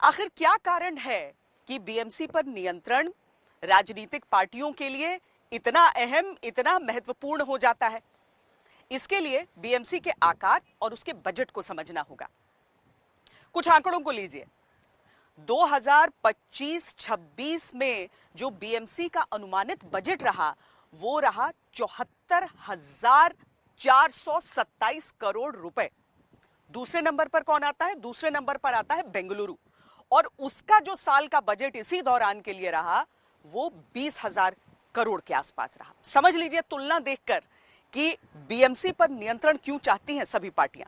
आखिर क्या कारण है कि बीएमसी पर नियंत्रण राजनीतिक पार्टियों के लिए इतना अहम, इतना महत्वपूर्ण हो जाता है? इसके लिए बीएमसी के आकार और उसके बजट को समझना होगा। कुछ आंकड़ों को लीजिए। 2025-26 में जो बीएमसी का अनुमानित बजट रहा, वो रहा 74,427 करोड़ रुपए। दूसरे नंबर पर कौन आता है? दूसरे नंबर पर आता है बेंगलुरु, और उसका जो साल का बजट इसी दौरान के लिए रहा, वो 20,000 करोड़ के आसपास रहा। समझ लीजिए तुलना देखकर कि बीएमसी पर नियंत्रण क्यों चाहती हैं सभी पार्टियां।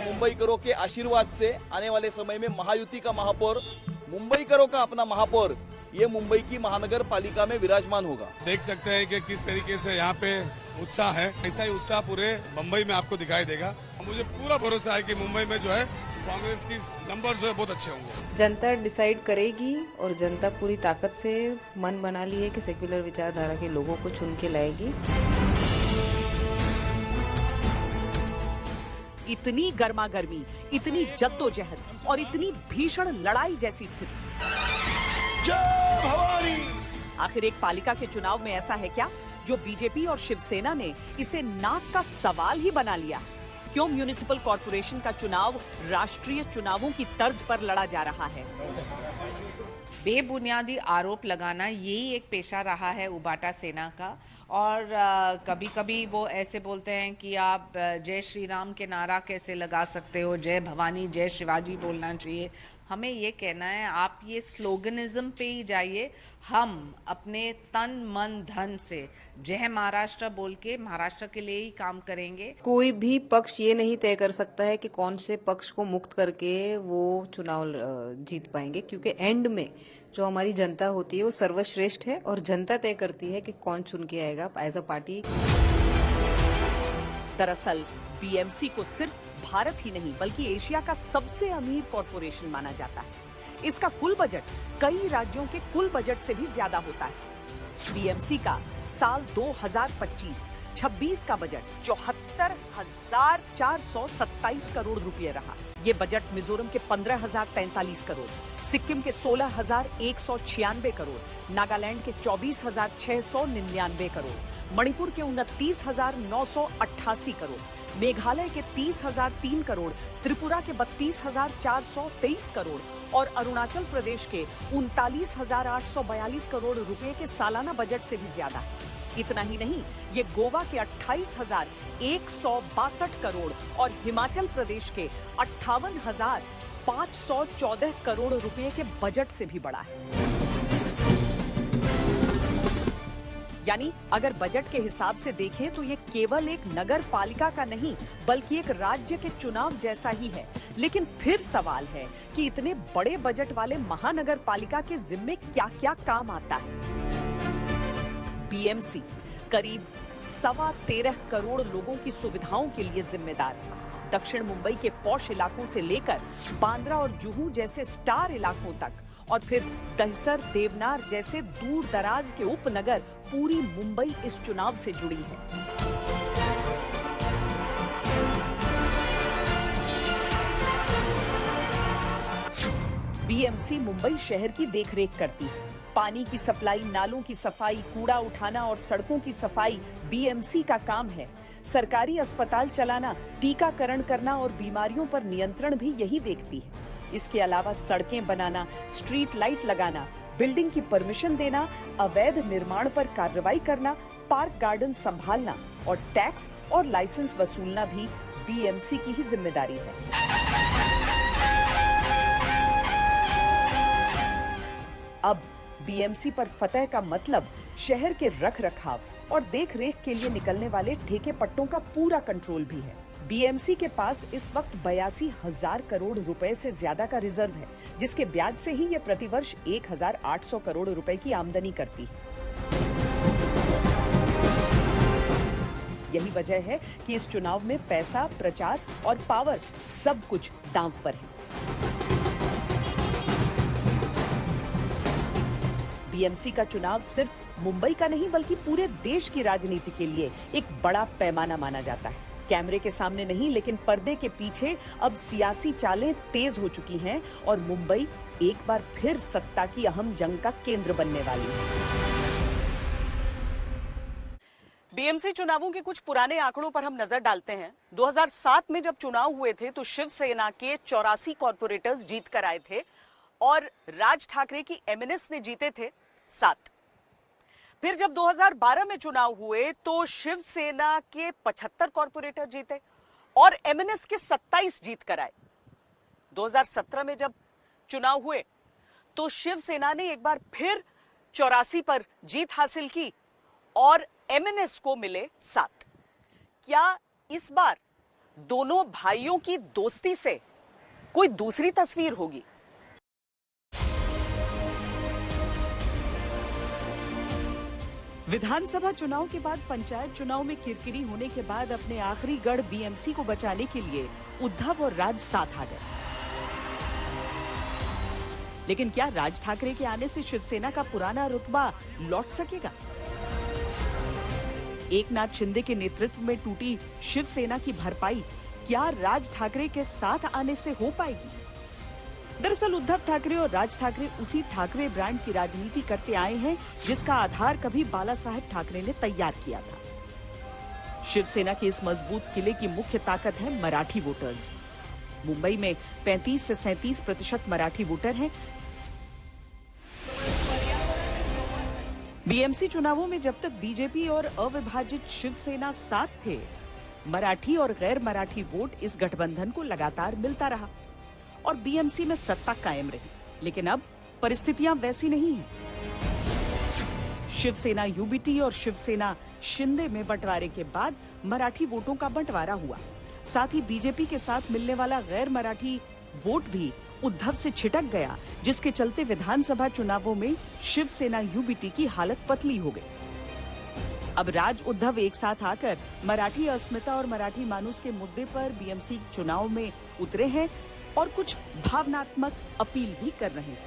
मुंबईकरों के आशीर्वाद से आने वाले समय में महायुति का महापौर, मुंबईकरों का अपना महापौर, ये मुंबई की महानगर पालिका में विराजमान होगा। देख सकते हैं कि किस तरीके से यहाँ पे उत्साह है, ऐसा ही उत्साह पूरे मुंबई में आपको दिखाई देगा। मुझे पूरा भरोसा है कि मुंबई में जो है कांग्रेस की नंबर जो है बहुत अच्छे होंगे। जनता डिसाइड करेगी और जनता पूरी ताकत से मन बना ली है कि सेक्युलर विचारधारा के लोगों को चुन के लाएगी। इतनी गर्मागर्मी, इतनी जद्दोजहद और इतनी भीषण लड़ाई जैसी स्थिति, आखिर एक पालिका के चुनाव में ऐसा है क्या जो बीजेपी और शिवसेना ने इसे नाक का सवाल ही बना लिया? क्यों म्युनिसिपल कॉर्पोरेशन का चुनाव राष्ट्रीय चुनावों की तर्ज पर लड़ा जा रहा है? बेबुनियादी आरोप लगाना यही एक पेशा रहा है उबाटा सेना का। और कभी कभी वो ऐसे बोलते हैं कि आप जय श्री राम के नारा कैसे लगा सकते हो, जय भवानी जय शिवाजी बोलना चाहिए। हमें ये कहना है, आप ये स्लोगनिज्म पे ही जाइए। हम अपने तन मन धन से जय महाराष्ट्र बोल के महाराष्ट्र के लिए ही काम करेंगे। कोई भी पक्ष ये नहीं तय कर सकता है कि कौन से पक्ष को मुक्त करके वो चुनाव जीत पाएंगे, क्योंकि एंड में जो हमारी जनता होती है वो सर्वश्रेष्ठ है और जनता तय करती है कि कौन चुन के आएगा एज अ पार्टी। दरअसल बीएमसी को सिर्फ भारत ही नहीं बल्कि एशिया का सबसे अमीर कॉर्पोरेशन माना जाता है। इसका कुल बजट कई राज्यों के कुल बजट से भी ज्यादा होता है। बीएमसी का साल 2025-26 का बजट 74,427 करोड़ रुपए रहा। ये बजट मिजोरम के 15,043 करोड़, सिक्किम के 16,196 करोड़, नागालैंड के 24,699 करोड़, मणिपुर के 29,988 करोड़, मेघालय के 30,003 करोड़, त्रिपुरा के 32,423 करोड़ और अरुणाचल प्रदेश के 39,842 करोड़ रुपए के सालाना बजट से भी ज्यादा है। इतना ही नहीं, ये गोवा के 28,162 करोड़ और हिमाचल प्रदेश के 58,514 करोड़ रुपए के बजट से भी बड़ा है। यानी अगर बजट के हिसाब से देखें तो ये केवल एक नगर पालिका का नहीं बल्कि एक राज्य के चुनाव जैसा ही है। लेकिन फिर सवाल है कि इतने बड़े बजट वाले महानगर पालिका के जिम्मे क्या-क्या काम आता है? बीएमसी करीब 13.25 करोड़ लोगों की सुविधाओं के लिए जिम्मेदार है। दक्षिण मुंबई के पॉश इलाकों से लेकर बांद्रा और जुहू जैसे स्टार इलाकों तक, और फिर दहिसर, देवनार जैसे दूर दराज के उपनगर, पूरी मुंबई इस चुनाव से जुड़ी है। बीएमसी मुंबई शहर की देखरेख करती है। पानी की सप्लाई, नालों की सफाई, कूड़ा उठाना और सड़कों की सफाई बीएमसी का काम है। सरकारी अस्पताल चलाना, टीकाकरण करना और बीमारियों पर नियंत्रण भी यही देखती है। इसके अलावा सड़कें बनाना, स्ट्रीट लाइट लगाना, बिल्डिंग की परमिशन देना, अवैध निर्माण पर कार्रवाई करना, पार्क गार्डन संभालना और टैक्स और लाइसेंस वसूलना भी बीएमसी की ही जिम्मेदारी है। अब बीएमसी पर फतह का मतलब शहर के रखरखाव और देखरेख के लिए निकलने वाले ठेके पट्टों का पूरा कंट्रोल भी है। बीएमसी के पास इस वक्त 82,000 करोड़ रुपए से ज्यादा का रिजर्व है, जिसके ब्याज से ही ये प्रतिवर्ष 1,800 करोड़ रुपए की आमदनी करती है। यही वजह है कि इस चुनाव में पैसा, प्रचार और पावर सब कुछ दांव पर है। बीएमसी का चुनाव सिर्फ मुंबई का नहीं बल्कि पूरे देश की राजनीति के लिए एक बड़ा पैमाना माना जाता है। कैमरे के सामने नहीं लेकिन पर्दे के पीछे अब सियासी चालें तेज हो चुकी हैं और मुंबई एक बार फिर सत्ता की अहम जंग का केंद्र बनने वाली है। बीएमसी चुनावों के कुछ पुराने आंकड़ों पर हम नजर डालते हैं। 2007 में जब चुनाव हुए थे तो शिवसेना के 84 कॉर्पोरेटर्स जीत कर आए थे और राज ठाकरे की एमएनएस ने जीते थे 7। फिर जब 2012 में चुनाव हुए तो शिवसेना के 75 कॉर्पोरेटर जीते और एमएनएस के 27 जीत कर आए। 2017 में जब चुनाव हुए तो शिवसेना ने एक बार फिर 84 पर जीत हासिल की और एमएनएस को मिले 7। क्या इस बार दोनों भाइयों की दोस्ती से कोई दूसरी तस्वीर होगी? विधानसभा चुनाव के बाद पंचायत चुनाव में किरकिरी होने के बाद अपने आखिरी गढ़ बीएमसी को बचाने के लिए उद्धव और राज साथ आ गए। लेकिन क्या राज ठाकरे के आने से शिवसेना का पुराना रुतबा लौट सकेगा? एकनाथ शिंदे के नेतृत्व में टूटी शिवसेना की भरपाई क्या राज ठाकरे के साथ आने से हो पाएगी? दरअसल उद्धव ठाकरे और राज ठाकरे उसी ठाकरे ब्रांड की राजनीति करते आए हैं जिसका आधार कभी बाला साहेब ठाकरे ने तैयार किया था। शिवसेना के इस मजबूत किले की मुख्य ताकत है मराठी वोटर्स। मुंबई में 35 से 37% मराठी वोटर हैं। बीएमसी चुनावों में जब तक बीजेपी और अविभाजित शिवसेना साथ थे, मराठी और गैर मराठी वोट इस गठबंधन को लगातार मिलता रहा और बीएमसी में सत्ता कायम रही। लेकिन अब परिस्थितियां वैसी नहीं हैं। शिवसेना यूबीटी और शिवसेना शिंदे में बंटवारे के बाद मराठी वोटों का बंटवारा हुआ। साथ ही बीजेपी के साथ मिलने वाला गैर मराठी वोट भी उद्धव से छिटक गया, जिसके चलते विधानसभा चुनावों में शिवसेना यूबीटी की हालत पतली हो गई। अब राज उद्धव एक साथ आकर मराठी अस्मिता और मराठी मानुस के मुद्दे पर बीएमसी चुनाव में उतरे हैं और कुछ भावनात्मक अपील भी कर रहे हैं।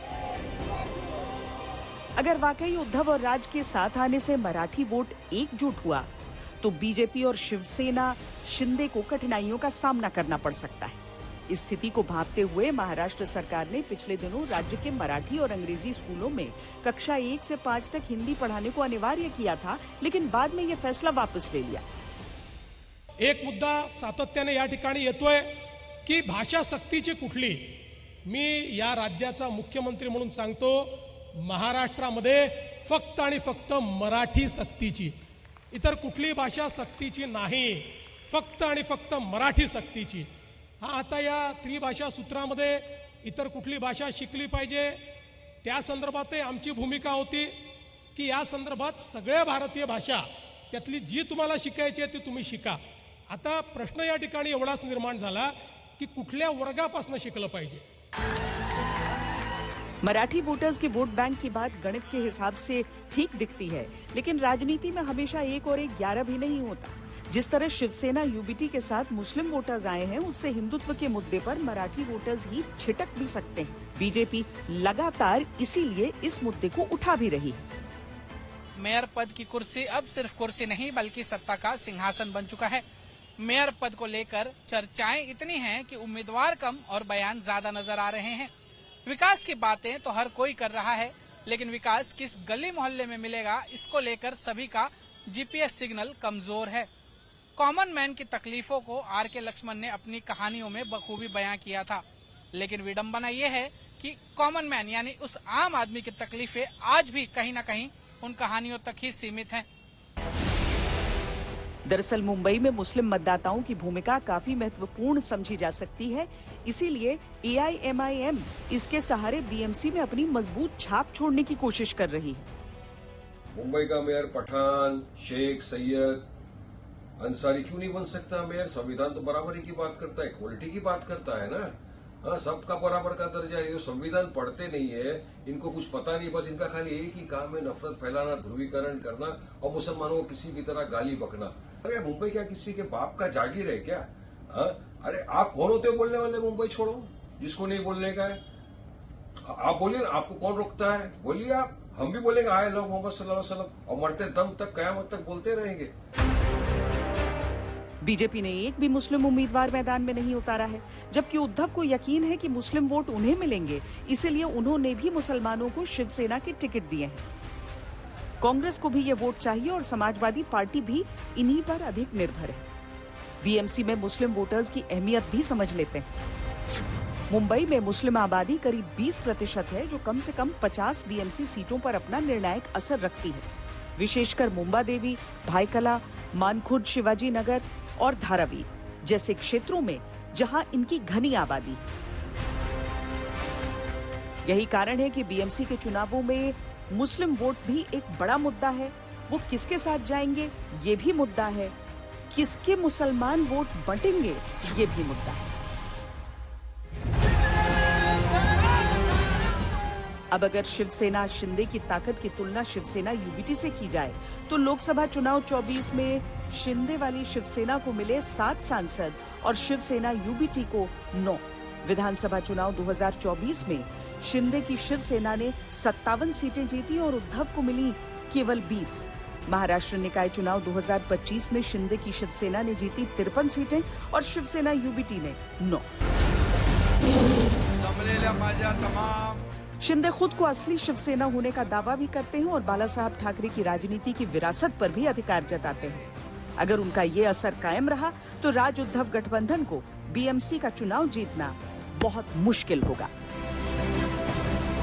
अगर वाकई उद्धव और राज के साथ आने से मराठी वोट एकजुट हुआ तो बीजेपी और शिवसेना शिंदे को कठिनाइयों का सामना करना पड़ सकता है। इस स्थिति को भांपते हुए महाराष्ट्र सरकार ने पिछले दिनों राज्य के मराठी और अंग्रेजी स्कूलों में कक्षा 1 से 5 तक हिंदी पढ़ाने को अनिवार्य किया था, लेकिन बाद में यह फैसला वापस ले लिया। एक मुद्दा सातत्याने या ठिकाणी येतोय की भाषा सक्तीची कुठली। मी या राज्याचा मुख्यमंत्री म्हणून सांगतो, महाराष्ट्रामध्ये फक्त आणि फक्त मराठी सक्तीची, इतर कुठली भाषा सक्तीची नाही, फक्त आणि फक्त मराठी सक्तीची। आता या त्रिभाषा सूत्रामध्ये इतर कुठली भाषा शिकली पाहिजे त्या संदर्भात आमची भूमिका होती की या संदर्भात सगळ्या भारतीय भाषा त्यातली जी तुम्हाला शिकायची आहे ती तुम्ही शिका। आता प्रश्न या ठिकाणी एवढाच निर्माण झाला की कुठल्या वर्गापासून शिकलं पाहिजे। मराठी वोटर्स के वोट बैंक की बात गणित के हिसाब से ठीक दिखती है, लेकिन राजनीति में हमेशा 1 और 1 11 भी नहीं होता। जिस तरह शिवसेना यूबीटी के साथ मुस्लिम वोटर्स आए हैं, उससे हिंदुत्व के मुद्दे पर मराठी वोटर्स ही छिटक भी सकते हैं। बीजेपी लगातार इसीलिए इस मुद्दे को उठा भी रही है। मेयर पद की कुर्सी अब सिर्फ कुर्सी नहीं बल्कि सत्ता का सिंहासन बन चुका है। मेयर पद को लेकर चर्चाएं इतनी हैं कि उम्मीदवार कम और बयान ज्यादा नजर आ रहे हैं। विकास की बातें तो हर कोई कर रहा है, लेकिन विकास किस गली मोहल्ले में मिलेगा, इसको लेकर सभी का जीपीएस सिग्नल कमजोर है। कॉमन मैन की तकलीफों को आर के लक्ष्मण ने अपनी कहानियों में बखूबी बयां किया था, लेकिन विडंबना यह है कि कॉमन मैन यानी उस आम आदमी की तकलीफें आज भी कहीं न कहीं उन कहानियों तक ही सीमित हैं। दरअसल मुंबई में मुस्लिम मतदाताओं की भूमिका काफी महत्वपूर्ण समझी जा सकती है, इसीलिए AIMIM इसके सहारे बीएमसी में अपनी मजबूत छाप छोड़ने की कोशिश कर रही है। मुंबई का मेयर पठान, शेख, सैयद, अंसारी क्यों नहीं बन सकता मेयर? संविधान तो बराबरी की बात करता है, इक्वलिटी की बात करता है ना। हाँ, सबका बराबर का दर्जा है। ये संविधान पढ़ते नहीं है, इनको कुछ पता नहीं, बस इनका खाली एक ही काम है नफरत फैलाना, ध्रुवीकरण करना और मुसलमानों को किसी भी तरह गाली बकना। अरे मुंबई क्या किसी के बाप का जागीर है क्या? हाँ, अरे आप कौन होते हो बोलने वाले? मुंबई छोड़ो, जिसको नहीं बोलने का है आप बोलिए ना, आपको कौन रोकता है? बोलिए आप। हम भी बोलेंगे आए लोग मोहम्मद सल्लल्लाहु अलैहि वसल्लम, और मरते दम तक कयामत तक बोलते रहेंगे। बीजेपी ने एक भी मुस्लिम उम्मीदवार मैदान में नहीं उतारा है, जबकि उद्धव को यकीन है कि मुस्लिम वोट उन्हें मिलेंगे, इसीलिए उन्होंने भी मुसलमानों को शिवसेना के टिकट दिए हैं। कांग्रेस को भी ये वोट चाहिए और समाजवादी पार्टी भी इन्हीं पर अधिक निर्भर है। बीएमसी में मुस्लिम वोटर्स की अहमियत भी समझ लेते हैं। मुंबई में मुस्लिम आबादी करीब 20% है, जो कम से कम 50 बीएमसी सीटों पर अपना निर्णायक असर रखती है, विशेषकर मुंबा देवी, भाईकला, मानखुर्द, शिवाजी नगर और धारावी जैसे क्षेत्रों में जहां इनकी घनी आबादी है। यही कारण है कि बीएमसी के चुनावों में मुस्लिम वोट भी एक बड़ा मुद्दा है। वो किसके साथ जाएंगे ये भी मुद्दा है, किसके मुसलमान वोट बंटेंगे ये भी मुद्दा है। अब अगर शिवसेना शिंदे की ताकत की तुलना शिवसेना यूबीटी से की जाए तो लोकसभा चुनाव 24 में शिंदे वाली शिवसेना को मिले 7 सांसद और शिवसेना यूबीटी को 9। विधानसभा चुनाव 2024 में शिंदे की शिवसेना ने 57 सीटें जीती और उद्धव को मिली केवल 20। महाराष्ट्र निकाय चुनाव 2025 में शिंदे की शिवसेना ने जीती 53 सीटें और शिवसेना यूबीटी ने 9। शिंदे खुद को असली शिवसेना होने का दावा भी करते हैं और बाला साहब ठाकरे की राजनीति की विरासत पर भी अधिकार जताते हैं। अगर उनका ये असर कायम रहा तो राज उद्धव गठबंधन को बीएमसी का चुनाव जीतना बहुत मुश्किल होगा।